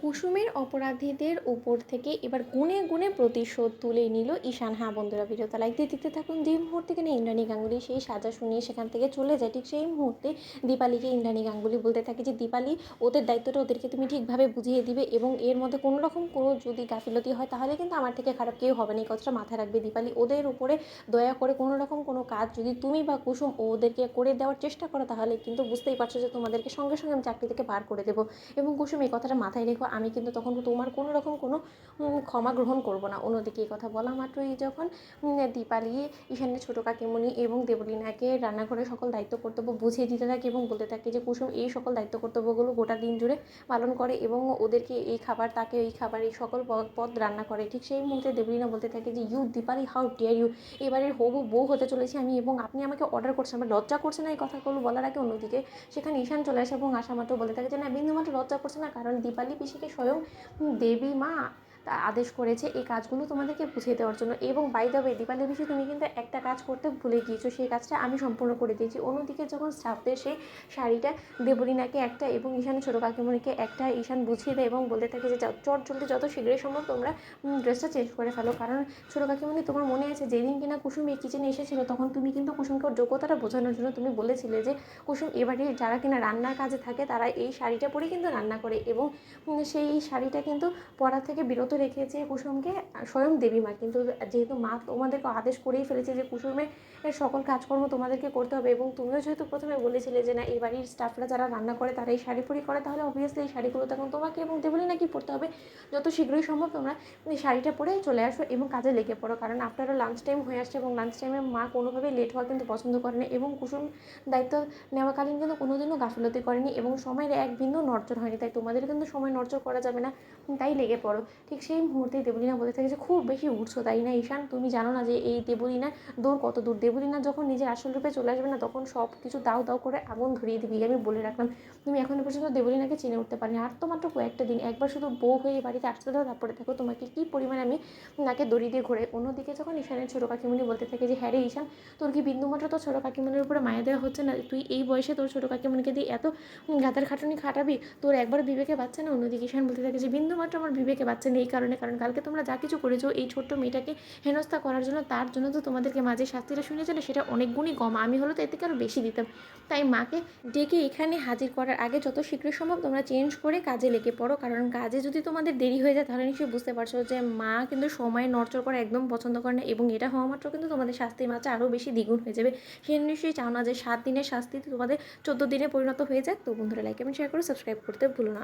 কুসুমের অপরাধীদের উপর থেকে এবার গুণে গুণে প্রতিশোধ তুলে নিল ঈশান। হ্যাঁ বন্ধুরা, ভিডিওটা লাইক দিয়ে দেখতে থাকুন। যে মুহূর্তে কিনা ইন্দ্রাণী গাঙ্গুলি সেই সাজা শুনিয়ে সেখান থেকে চলে যায়, ঠিক সেই মুহূর্তে দীপালিকে ইন্দ্রাণী গাঙ্গুলি বলতে থাকে যে দীপালি, ওদের দায়িত্বটা ওদেরকে তুমি ঠিকভাবে বুঝিয়ে দিবে এবং এর মধ্যে কোনো রকম কোনো যদি গাফিলতি হয় তাহলে কিন্তু আমার থেকে খারাপ কেউ হবে না, এই কথাটা মাথায় রাখবে দীপালি। ওদের উপরে দয়া করে কোনো রকম কোনো কাজ যদি তুমি বা কুসুম ওদেরকে করে দেওয়ার চেষ্টা করো তাহলে কিন্তু বুঝতেই পারছো যে তোমাদেরকে সঙ্গে সঙ্গে আমি চাকরি থেকে বার করে দেবো। এবং কুসুম এই কথাটা মাথায় রেখো, আমি কিন্তু তখন তোমার কোনো রকম কোনো ক্ষমা গ্রহণ করব না। অন্যদিকে এই কথা বলা মাত্রই যখন দীপালি ঈশানের ছোটো কাকিমণি এবং দেবলীনাকে রান্নাঘরের সকল দায়িত্ব কর্তব্য বুঝিয়ে দিতে থাকে এবং বলতে থাকে যে কুসুম এই সকল দায়িত্ব কর্তব্যগুলো গোটা দিন জুড়ে পালন করে এবং ওদেরকে এই খাবার তাকে এই খাবার এই সকল পদ রান্না করে। ঠিক সেই মুহূর্তে দেবলীনা বলতে থাকে যে you Dipali, how dare you, এবারের হবু বউ হতে চলেছি আমি এবং আপনি আমাকে অর্ডার করছেন, আমার লজ্জা করছে না এই কথাগুলো বলার আগে? অন্যদিকে সেখানে ঈশান চলে আসে এবং আসা মাত্র বলতে থাকে যে না, বিন্দুমাত্র লজ্জা করছে না, কারণ দীপালি পিসিকে স্বয়ং দেবী মা আদেশ করেছে এই কাজগুলো তোমাদেরকে বুঝিয়ে দেওয়ার জন্য। এবং বাই দ্য ওয়ে দীপালি পিসি, তুমি কিন্তু একটা কাজ করতে ভুলে গিয়েছো, সেই কাজটা আমি সম্পূর্ণ করে দিয়েছি। অন্যদিকে যখন স্টাফদের সেই শাড়িটা দেবলীনাকে একটা এবং ঈশানের ছোটো কাকিমণিকে একটা ঈশান বুঝিয়ে দেয় এবং বলতে থাকে যে চট জলদি যত শীঘ্রই সম্ভব তোমরা ড্রেসটা চেঞ্জ করে ফেলো, কারণ ছোটো কাকিমণি তোমার মনে আছে যেদিন কিনা কুসুম এই কিচেনে এসেছিলো তখন তুমি কিন্তু কুসুমকে ওর যোগ্যতাটা বোঝানোর জন্য তুমি বলেছিলে যে কুসুম এবারে যারা কিনা রান্নার কাজে থাকে তারা এই শাড়িটা পরে কিন্তু রান্না করে, এবং সেই শাড়িটা কিন্তু পরা থেকে বিরত রেখেছে কুসুমকে স্বয়ং দেবীমা। কিন্তু যেহেতু মা তোমাদেরকে আদেশ করেই ফেলেছে যে কুসুমের সকল কাজকর্ম তোমাদেরকে করতে হবে, এবং তুমিও যেহেতু প্রথমে বলেছিলে যে না এই বাড়ির স্টাফরা যারা রান্না করে তারা এই শাড়ি পরি করে, তাহলে অবভিয়াসলি এই শাড়িগুলো তখন তোমাকে এবং দেবলীনাকেই পরতে হবে। যত শীঘ্রই সম্ভব তোমরা এই শাড়িটা পরে চলে আসো এবং কাজে লেগে পড়ো, কারণ আপনারা লাঞ্চ টাইম হয়ে আসছে এবং লাঞ্চ টাইমে মা কোনোভাবেই লেট হওয়া কিন্তু পছন্দ করে না এবং কুসুম দায়িত্ব নেওয়াকালীন কিন্তু কোনোদিনও গাফিলতি করেনি এবং সময়ের এক বিন্দু নড়চড় হয়নি, তাই তোমাদের কিন্তু সময় নড়চড় করা যাবে না, তাই লেগে পড়ো। ঠিক সেই মুহূর্তেই দেবলীনা বলতে থাকে যে খুব বেশি উঠছো তাই না ঈশান, তুমি জানো না যে এই দেবলীনা দৌড় কত দূর? দেবলীনা যখন নিজের আসল রূপে চলে আসবে না তখন সব কিছু দাও দাও করে আগুন ধরিয়ে দিবি, আমি বলে রাখলাম। তুমি এখনো পর্যন্ত দেবলীনাকে চিনে উঠতে পারিনি, আর তো মাত্র কয়েকটা দিন, একবার শুধু বউ হয়ে বাড়িতে আসতে দাও, তারপরে দেখো তোমাকে কী পরিমাণে আমি নাকে দড়ি দিয়ে ঘোরে। অন্যদিকে যখন ঈশানের ছোটো কাকিমণি বলতে থাকে যে হ্যাঁ রে ঈশান, তোর কি বিন্দুমাত্র তোর ছোটো কাকিমণির উপরে মায়া দেওয়া হচ্ছে না? তুই এই বয়সে তোর ছোটো কাকিমণিকে দিয়ে এত গাদার খাটুনি খাটাবি, তোর একবার বিবেকে বাচ্চা না? অন্যদিকে ঈশান বলতে থাকে যে বিন্দুমাত্র আমার বিবেকে বাচ্চা নেই, কারণ কালকে তোমরা যা কিছু করেছো এই ছোট্ট মেয়েটাকে হেনস্থা করার জন্য, তার জন্য তো তোমাদেরকে মাঝে শাস্তিটা শুনেছিলে সেটা অনেক গুণই কম, আমি হলো তো এর থেকে আরও বেশি দিতাম। তাই মাকে ডেকে এখানে হাজির করার আগে যত শীঘ্রই সম্ভব তোমরা চেঞ্জ করে কাজে লেগে পড়ো, কারণ কাজে যদি তোমাদের দেরি হয়ে যায় তাহলে নিশ্চয়ই বুঝতে পারছো যে মা কিন্তু সময় নড়চড় করা একদম পছন্দ করে না, এবং এটা হওয়া মাত্র কিন্তু তোমাদের শাস্তির মাত্রা আরও বেশি দ্বিগুণ হয়ে যাবে। সে নিশ্চয়ই চাও না যে 7 দিনের শাস্তি তোমাদের 14 দিনে পরিণত হয়ে যাক। তো বন্ধুরা লাইক এবং শেয়ার করে সাবস্ক্রাইব করতে ভুলো না।